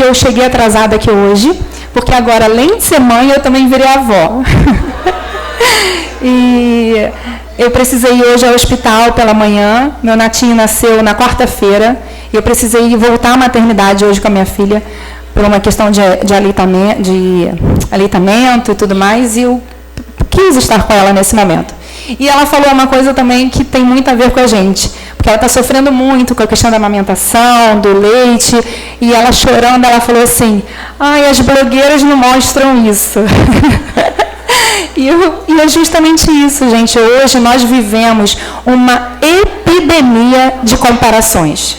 que eu cheguei atrasada aqui hoje, porque agora, além de ser mãe, eu também virei avó. E eu precisei ir hoje ao hospital pela manhã, meu netinho nasceu na quarta-feira, e eu precisei voltar à maternidade hoje com a minha filha, por uma questão de aleitamento e tudo mais, e eu quis estar com ela nesse momento. E ela falou uma coisa também que tem muito a ver com a gente, porque ela está sofrendo muito com a questão da amamentação, do leite, e ela chorando, ela falou assim, ai, as blogueiras não mostram isso. E é justamente isso, gente. Hoje nós vivemos uma epidemia de comparações.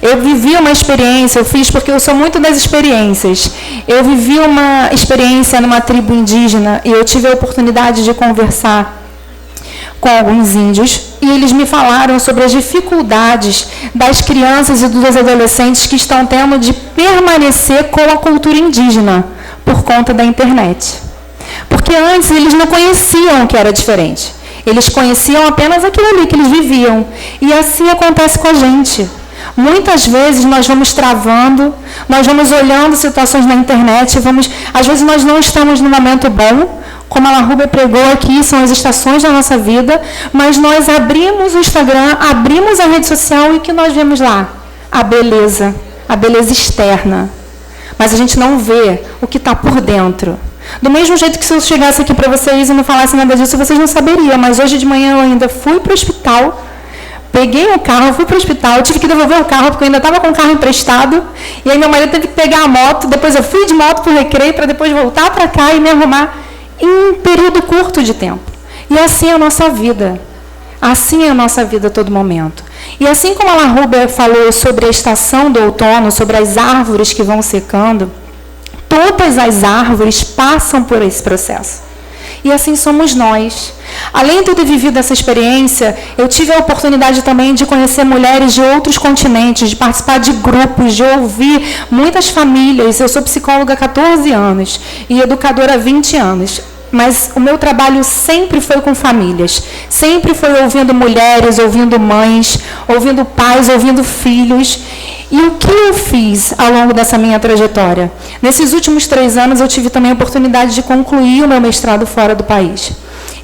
Eu vivi uma experiência, eu fiz porque eu sou muito das experiências. Eu vivi uma experiência numa tribo indígena e eu tive a oportunidade de conversar com alguns índios e eles me falaram sobre as dificuldades das crianças e dos adolescentes que estão tendo de permanecer com a cultura indígena por conta da internet. Porque antes eles não conheciam o que era diferente. Eles conheciam apenas aquilo ali que eles viviam. E assim acontece com a gente. Muitas vezes nós vamos travando, nós vamos olhando situações na internet, às vezes nós não estamos no momento bom, como a Rúbia pregou aqui, são as estações da nossa vida, mas nós abrimos o Instagram, abrimos a rede social e o que nós vemos lá? A beleza externa. Mas a gente não vê o que está por dentro. Do mesmo jeito que se eu chegasse aqui para vocês e não falasse nada disso, vocês não saberiam, mas hoje de manhã eu ainda fui para o hospital, peguei o carro, fui para o hospital, tive que devolver o carro, porque eu ainda estava com o carro emprestado, e aí meu marido teve que pegar a moto, depois eu fui de moto para o Recreio, para depois voltar para cá e me arrumar em um período curto de tempo. E assim é a nossa vida. Assim é a nossa vida a todo momento. E assim como a Rúbia falou sobre a estação do outono, sobre as árvores que vão secando, todas as árvores passam por esse processo. E assim somos nós. Além de ter vivido essa experiência, eu tive a oportunidade também de conhecer mulheres de outros continentes, de participar de grupos, de ouvir muitas famílias. Eu sou psicóloga há 14 anos e educadora há 20 anos. Mas o meu trabalho sempre foi com famílias. Sempre foi ouvindo mulheres, ouvindo mães, ouvindo pais, ouvindo filhos. E o que eu fiz ao longo dessa minha trajetória? Nesses últimos 3 anos, eu tive também a oportunidade de concluir o meu mestrado fora do país.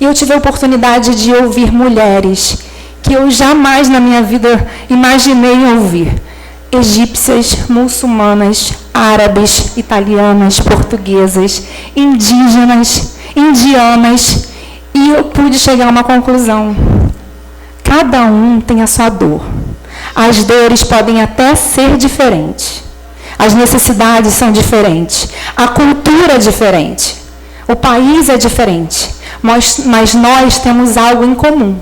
E eu tive a oportunidade de ouvir mulheres que eu jamais na minha vida imaginei ouvir. Egípcias, muçulmanas, árabes, italianas, portuguesas, indígenas, indianas. E eu pude chegar a uma conclusão. Cada um tem a sua dor. As dores podem até ser diferentes. As necessidades são diferentes. A cultura é diferente. O país é diferente. Mas nós temos algo em comum.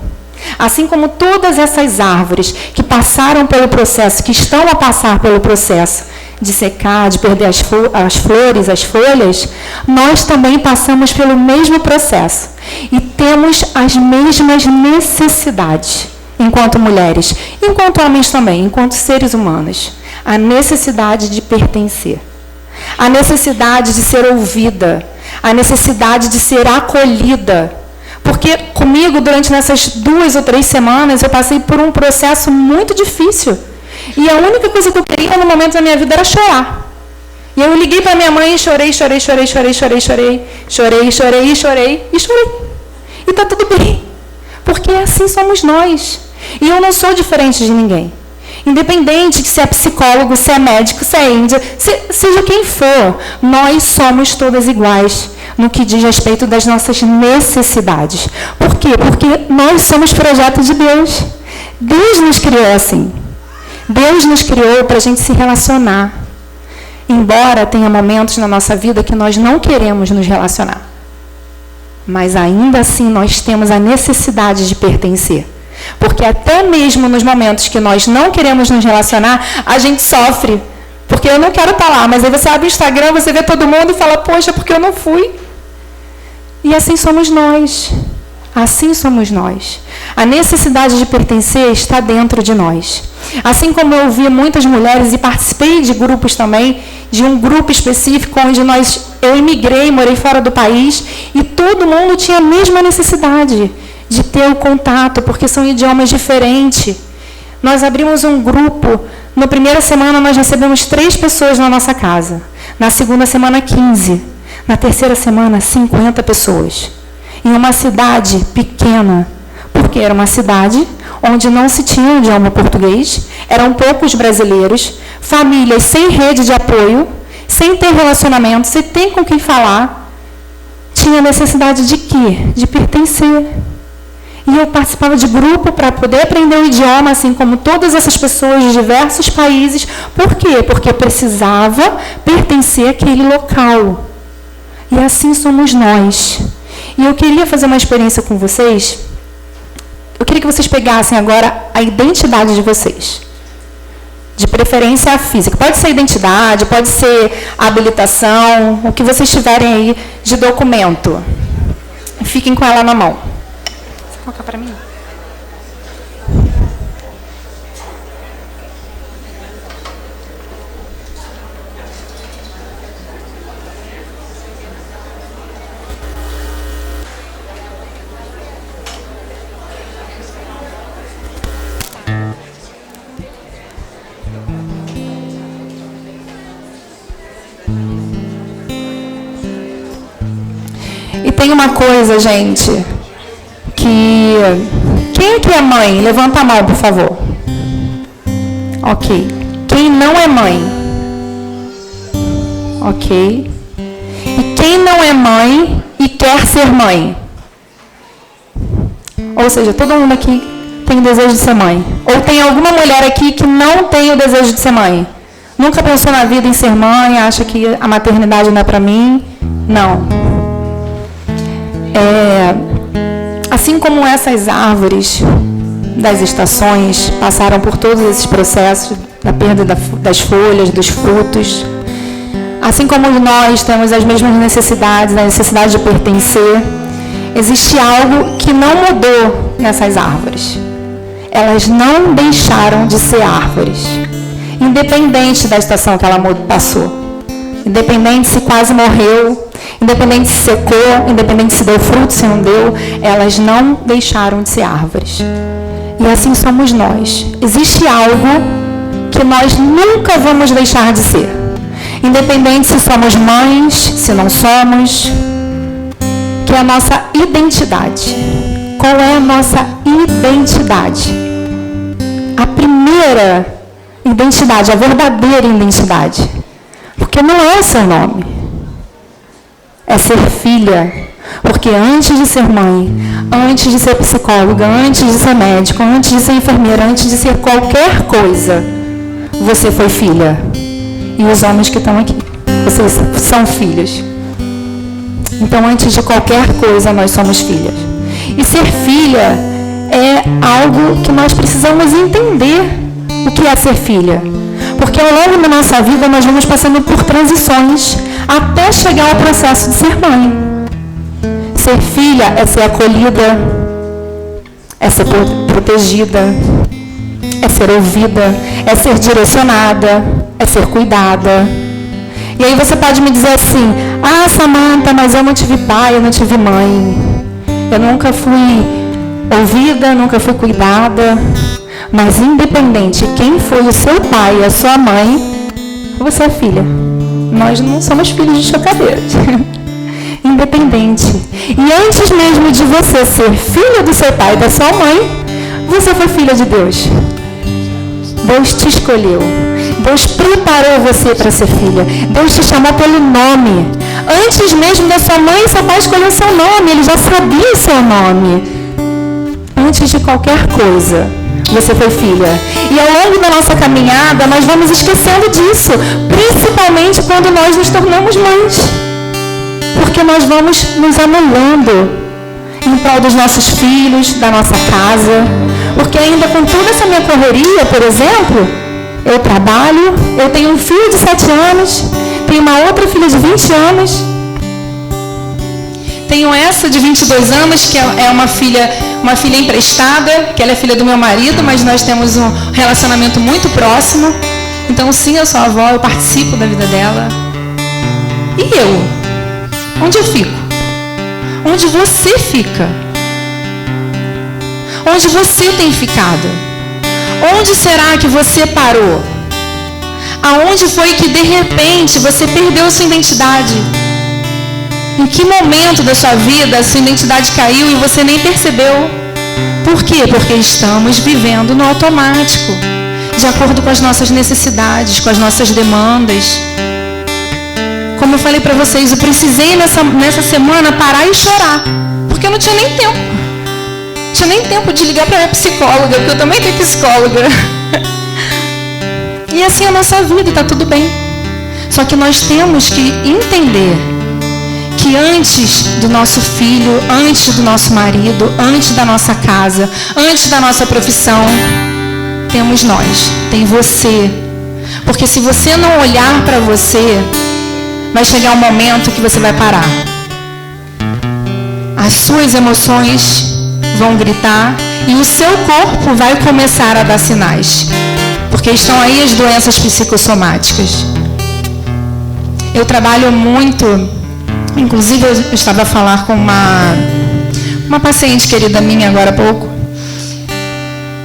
Assim como todas essas árvores que passaram pelo processo, que estão a passar pelo processo de secar, de perder as flores, as folhas, nós também passamos pelo mesmo processo. E temos as mesmas necessidades. Enquanto mulheres, enquanto homens também, enquanto seres humanos. A necessidade de pertencer. A necessidade de ser ouvida. A necessidade de ser acolhida. Porque comigo, durante essas 2 ou 3 semanas, eu passei por um processo muito difícil. E a única coisa que eu queria no momento da minha vida era chorar. E eu liguei para minha mãe e chorei. E está tudo bem. Porque assim somos nós. E eu não sou diferente de ninguém. Independente de se é psicólogo, se é médico, se é índia, seja quem for, nós somos todas iguais no que diz respeito das nossas necessidades. Por quê? Porque nós somos projeto de Deus. Deus nos criou assim. Deus nos criou para a gente se relacionar. Embora tenha momentos na nossa vida que nós não queremos nos relacionar. Mas ainda assim nós temos a necessidade de pertencer. Porque até mesmo nos momentos que nós não queremos nos relacionar, a gente sofre. Porque eu não quero estar lá, mas aí você abre o Instagram, você vê todo mundo e fala, poxa, porque eu não fui. E assim somos nós. Assim somos nós. A necessidade de pertencer está dentro de nós. Assim como eu ouvi muitas mulheres e participei de grupos também, de um grupo específico onde eu imigrei, morei fora do país, e todo mundo tinha a mesma necessidade de ter o contato, porque são idiomas diferentes. Nós abrimos um grupo. Na primeira semana, nós recebemos 3 pessoas na nossa casa. Na segunda semana, 15. Na terceira semana, 50 pessoas. Em uma cidade pequena. Porque era uma cidade onde não se tinha idioma português, eram poucos brasileiros, famílias sem rede de apoio, sem ter relacionamento, sem ter com quem falar. Tinha necessidade de quê? De pertencer. E eu participava de grupo para poder aprender o idioma, assim como todas essas pessoas de diversos países. Por quê? Porque eu precisava pertencer àquele local. E assim somos nós. E eu queria fazer uma experiência com vocês. Eu queria que vocês pegassem agora a identidade de vocês. De preferência a física. Pode ser identidade, pode ser habilitação, o que vocês tiverem aí de documento. Fiquem com ela na mão. Você coloca para mim? E tem uma coisa, gente, que... Quem aqui é mãe? Levanta a mão, por favor. Ok. Quem não é mãe? Ok. E quem não é mãe e quer ser mãe? Ou seja, todo mundo aqui tem o desejo de ser mãe. Ou tem alguma mulher aqui que não tem o desejo de ser mãe? Nunca pensou na vida em ser mãe, acha que a maternidade não é para mim? Não. Assim como essas árvores das estações passaram por todos esses processos da perda das folhas, dos frutos, assim como nós temos as mesmas necessidades, a necessidade de pertencer, existe algo que não mudou nessas árvores. Elas não deixaram de ser árvores, independente da estação que ela passou. Independente se quase morreu, independente se secou, independente se deu fruto, se não deu, elas não deixaram de ser árvores. E assim somos nós. Existe algo que nós nunca vamos deixar de ser. Independente se somos mães, se não somos, que é a nossa identidade. Qual é a nossa identidade? A primeira identidade, a verdadeira identidade. Porque não é o seu nome. É ser filha. Porque antes de ser mãe, antes de ser psicóloga, antes de ser médico, antes de ser enfermeira, antes de ser qualquer coisa, você foi filha. E os homens que estão aqui, vocês são filhos. Então, antes de qualquer coisa, nós somos filhas. E ser filha é algo que nós precisamos entender o que é ser filha. Porque ao longo da nossa vida nós vamos passando por transições até chegar ao processo de ser mãe. Ser filha é ser acolhida, é ser protegida, é ser ouvida, é ser direcionada, é ser cuidada. E aí você pode me dizer assim: ah, Samantha, mas eu não tive pai, eu não tive mãe. Eu nunca fui ouvida, nunca fui cuidada. Mas independente de quem foi o seu pai e a sua mãe, você é filha. Nós não somos filhos de chocadeira. Independente. E antes mesmo de você ser filha do seu pai e da sua mãe, você foi filha de Deus. Deus te escolheu. Deus preparou você para ser filha. Deus te chamou pelo nome. Antes mesmo da sua mãe e seu pai escolher o seu nome, ele já sabia o seu nome. Antes de qualquer coisa, você foi filha. E ao longo da nossa caminhada, nós vamos esquecendo disso. Principalmente quando nós nos tornamos mães. Porque nós vamos nos anulando em prol dos nossos filhos, da nossa casa. Porque ainda com toda essa minha correria, por exemplo, eu trabalho, eu tenho um filho de 7 anos, tenho uma outra filha de 20 anos. Tenho essa de 22 anos, que é uma filha emprestada, que ela é filha do meu marido, mas nós temos um relacionamento muito próximo. Então, sim, eu sou avó, eu participo da vida dela. E eu? Onde eu fico? Onde você fica? Onde você tem ficado? Onde será que você parou? Aonde foi que de repente você perdeu sua identidade? Em que momento da sua vida a sua identidade caiu e você nem percebeu? Por quê? Porque estamos vivendo no automático, de acordo com as nossas necessidades, com as nossas demandas. Como eu falei para vocês, eu precisei nessa semana parar e chorar, porque eu não tinha nem tempo. Não tinha nem tempo de ligar para minha psicóloga, porque eu também tenho psicóloga. E assim é a nossa vida, está tudo bem. Só que nós temos que entender que antes do nosso filho, antes do nosso marido, antes da nossa casa, antes da nossa profissão, temos nós, tem você. Porque se você não olhar para você, vai chegar um momento que você vai parar. As suas emoções vão gritar e o seu corpo vai começar a dar sinais. Porque estão aí as doenças psicossomáticas. Eu trabalho muito, inclusive eu estava a falar com uma paciente querida minha agora há pouco.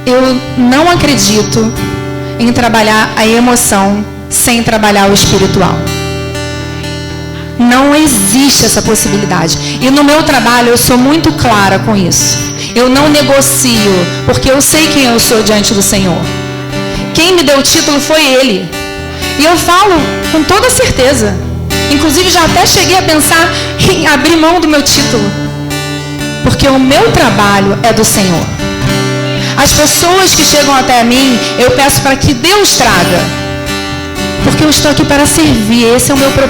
Eu não acredito em trabalhar a emoção sem trabalhar o espiritual. Não existe essa possibilidade. E no meu trabalho eu sou muito clara com isso. Eu não negocio, porque eu sei quem eu sou diante do Senhor. Quem me deu o título foi Ele. E eu falo com toda certeza. Inclusive já até cheguei a pensar em abrir mão do meu título. Porque o meu trabalho é do Senhor. As pessoas que chegam até mim, eu peço para que Deus traga. Porque eu estou aqui para servir. Esse é o meu propósito.